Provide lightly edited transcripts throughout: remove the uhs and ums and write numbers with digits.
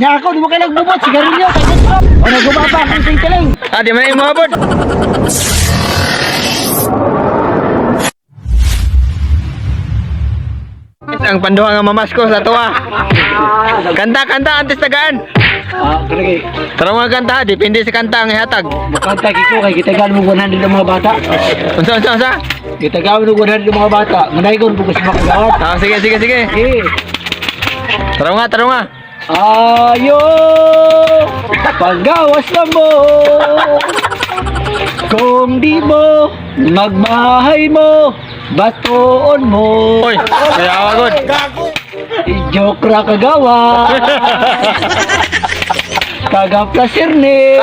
Nya ako, di mo kayo nagbubot, sigarilyo, tagot ko. O nagubaba akong tintiling. Di man yung mabot. Ang panduha nga mamasko sa tuwa. Kanta, antes tagaan. Kalagay. Tara mga kanta, depende sa kanta ang ihatag. Makantag ko kay kitagaan mo 100 ng mga bata. Unsa? Kitagaan mo 100 ng mga bata. Manaygon po kasi makagawat. Sige. Eh. Tara nga. Ayo, paggawas na mo. Kung di mo, magbahay mo, batoon mo. Oy, kaya awagod. Joke ra kagawa. Kagaplasir ni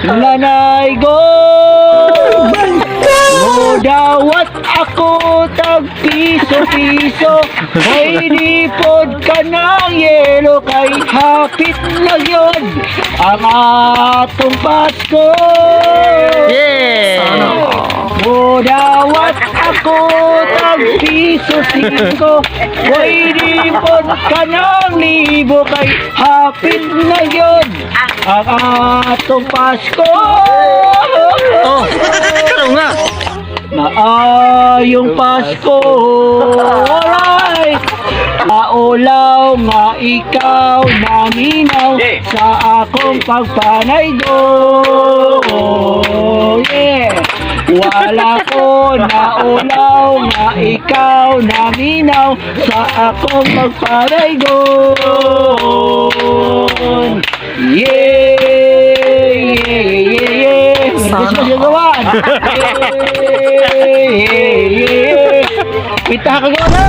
nanay go. Dawat ako tag piso-piso. May nipod ka ng yelo. Kay hapit na yun ang atong Pasko. Yeah! Dawat ako tag piso-piso. May nipod ka ng libo. Kay hapit na yun ang atong Pasko. Oh, tara nga. Maayong Pasko, alright. Maulaw nga ikaw naminaw sa akong pagpanaygo. Yeah. Wala ko naulaw nga ikaw naminaw sa akong pagpanaygo. Yeah. Sana. Kita ka gana.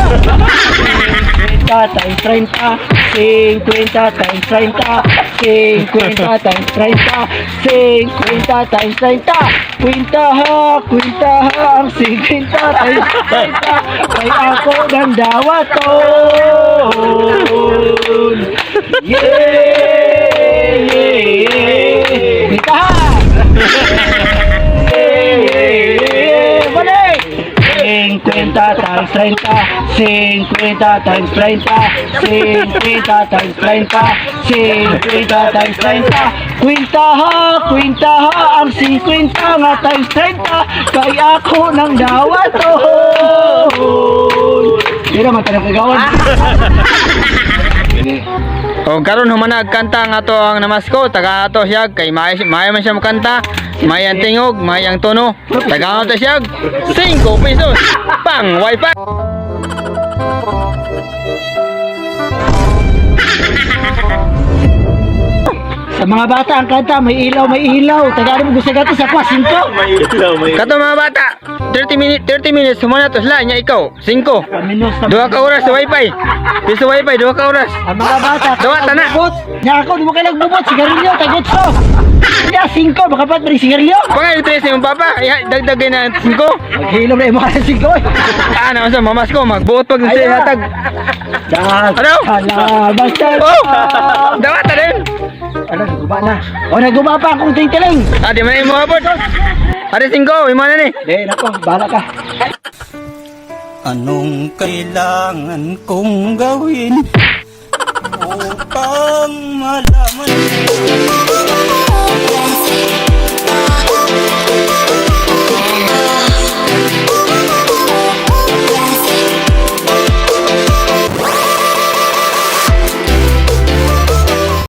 50 times 30, 50 times 30, 50 times 30, 50 times 30. Kwinta ha ang 50 times 30. Kay ako ng dawaton. Yeah. Kwinta ha. 50 times 30, 50 times 30, 50 times 30, 50 times 30. Kwinta ha ang 50 nga times 30. Kay ako ng dawaton. Hindi naman tayo kagawan. O karon humanag kanta nga to ang namasko, taga ato siya kay may man siya makanta, may ang tingog, may ang tono. Taga ato siya 5 pesos pang wifi. Sa mga bata ang kanta, may ilaw. Taga mo gusto gato sa kwas 5. Kato mga bata, 30 minutes humana to sila nya ikaw 5. 2 ka oras sa wifi. Piso wifi 2 ka oras. Ang mga bata, Dawat na. Nya ako, di mo kayo nagbubot, sigarilyo, tagot ko. Kaya 5, makapat ba rin sigarilyo? Pangay tres yung papa, dagdagay na 5. Maghilom na yung mga 5 eh. Ano sa mamasko magbuot pag sa hatag. Ano? Basta. Oh! Dawat na rin. Ano, naguba na. O, naguba pa akong tintiling. Di man yung mabot. Ari 5, imo na ni. Di, nako, bahala ka. Anong kailangan kong gawin upang malaman